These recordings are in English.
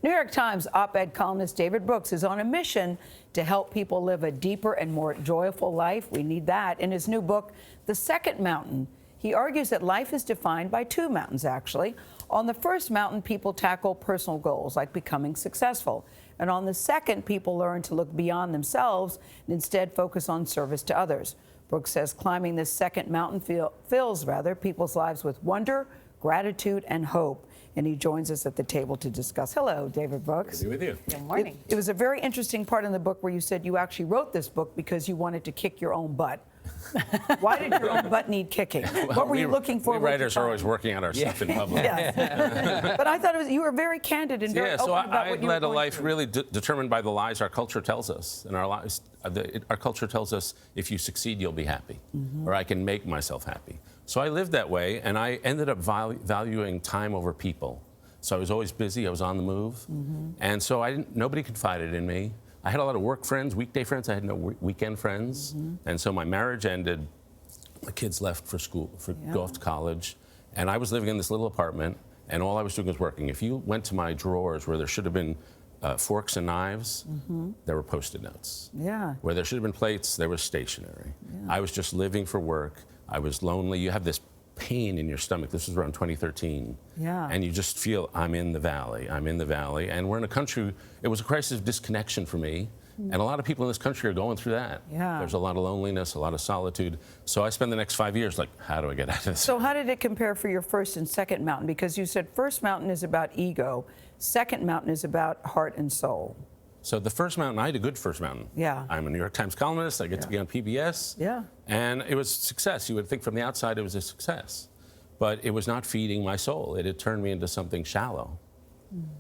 New York Times op-ed columnist David Brooks is on a mission to help people live a deeper and more joyful life. We need that. In his new book, The Second Mountain, he argues that life is defined by two mountains, actually. On the first mountain, people tackle personal goals, like becoming successful. And on the second, people learn to look beyond themselves and instead focus on service to others. Brooks says climbing this second mountain fills people's lives with wonder, gratitude, and hope. And he joins us at the table to discuss. Hello, David Brooks. Good to be with you. Good morning. It was a very interesting part in the book where you said you actually wrote this book because you wanted to kick your own butt. Why did your own butt need kicking? What were you looking for? We writers are always working on our stuff in public. Yes. But I thought you were very candid and very open about what you were led a life through. really determined by the lies our culture tells us. And our lives, our culture tells us if you succeed, you'll be happy, or I can make myself happy. So I lived that way, and I ended up valuing time over people. So I was always busy. I was on the move, and so nobody confided in me. I had a lot of work friends, weekday friends. I had no weekend friends. And so my marriage ended. My kids left for school, go off to college. And I was living in this little apartment, and all I was doing was working. If you went to my drawers where there should have been forks and knives, there were Post-it notes. Yeah. Where there should have been plates, there was stationery. Yeah. I was just living for work. I was lonely. You have this pain in your stomach. This was around 2013. Yeah. And you just feel, I'm in the valley. I'm in the valley. And we're in a country, it was a crisis of disconnection for me. And a lot of people in this country are going through that. Yeah. There's a lot of loneliness, a lot of solitude. So I spent the next 5 years like, how do I get out of this? So how did it compare for your first and second mountain? Because you said first mountain is about ego, second mountain is about heart and soul. So the first mountain, I had a good first mountain. Yeah. I'm a New York Times columnist. I get to be on PBS. Yeah. And it was success. You would think from the outside it was a success. But it was not feeding my soul. It had turned me into something shallow.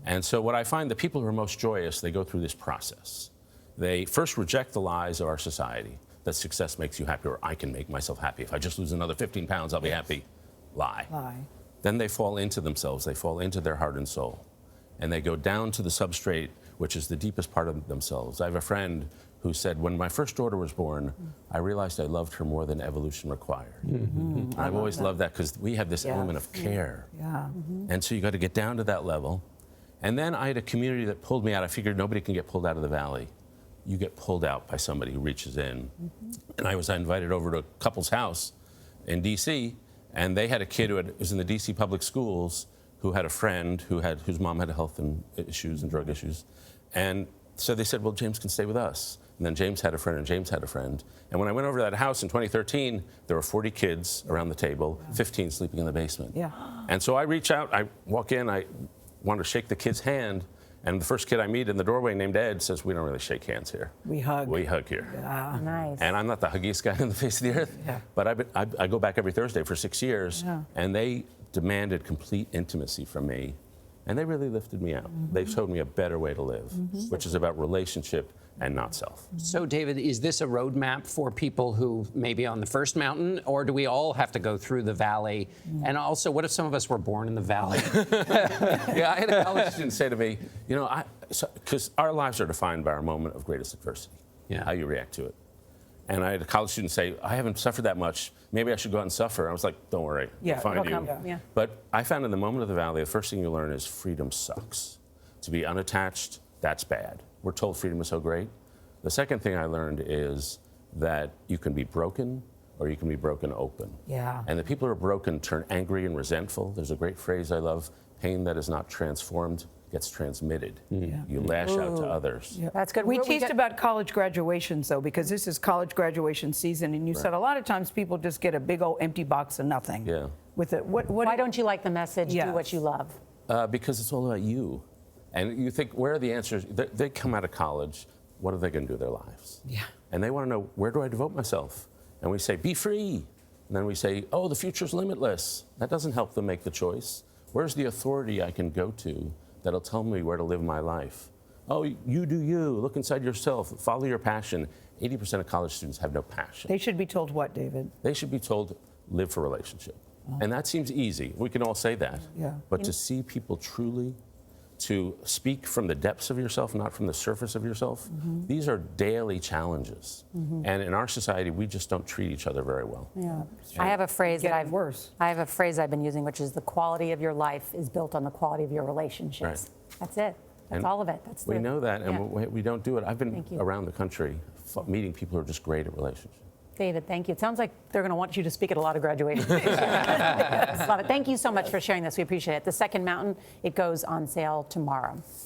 And so what I find, the people who are most joyous, they go through this process. They first reject the lies of our society, that success makes you happy, or I can make myself happy. If I just lose another 15 pounds, I'll be happy. Lie. Then they fall into themselves. They fall into their heart and soul. And they go down to the substrate, which is the deepest part of themselves. I have a friend who said, when my first daughter was born, I realized I loved her more than evolution required. I've always loved that because we have this element of care. And so you got to get down to that level. And then I had a community that pulled me out. I figured nobody can get pulled out of the valley. You get pulled out by somebody who reaches in. And I was invited over to a couple's house in D.C., and they had a kid who was in the D.C. public schools who had a friend whose mom had health issues and drug issues. And so they said, well, James can stay with us. And then James had a friend, and James had a friend. And when I went over to that house in 2013, there were 40 kids around the table, 15 sleeping in the basement. And so I reach out, I walk in, I want to shake the kid's hand, and the first kid I meet in the doorway named Ed says, we don't really shake hands here. We hug. We hug here. Nice. And I'm not the huggiest guy on the face of the earth, but I go back every Thursday for 6 years, and they demanded complete intimacy from me, and they really lifted me out. They showed me a better way to live, which is about relationship and not self. So, David, is this a roadmap for people who may be on the first mountain, or do we all have to go through the valley? And also, what if some of us were born in the valley? Yeah, I had a college student say to me, you know, because our lives are defined by our moment of greatest adversity, how you react to it. And I had a college student say, I haven't suffered that much. Maybe I should go out and suffer. I was like, don't worry, I'll find you. But I found in the moment of the valley, the first thing you learn is freedom sucks. To be unattached, that's bad. We're told freedom is so great. The second thing I learned is that you can be broken or you can be broken open. And the people who are broken turn angry and resentful. There's a great phrase I love, pain that is not transformed gets transmitted. You lash out to others. That's good. We teased about college graduations, though, because this is college graduation season, and you said a lot of times people just get a big old empty box of nothing. With it. Why don't you like the message, do what you love? Because it's all about you. And you think, where are the answers? They come out of college, what are they going to do with their lives? And they want to know, where do I devote myself? And we say, be free. And then we say, oh, the future's limitless. That doesn't help them make the choice. Where's the authority I can go to that'll tell me where to live my life? Oh, you do you. Look inside yourself. Follow your passion. 80% of college students have no passion. They should be told what, David? They should be told, live for relationship. And that seems easy. We can all say that. But to see people truly, to speak from the depths of yourself, not from the surface of yourself, these are daily challenges. And in our society, we just don't treat each other very well. I have a phrase that I've been using, which is the quality of your life is built on the quality of your relationships. That's it. That's all of it. That's we know that, and yeah. we don't do it. I've been Thank you. around the country meeting people who are just great at relationships. David, thank you. It sounds like they're going to want you to speak at a lot of graduations. Love it. Thank you so much for sharing this. We appreciate it. The Second Mountain, it goes on sale tomorrow.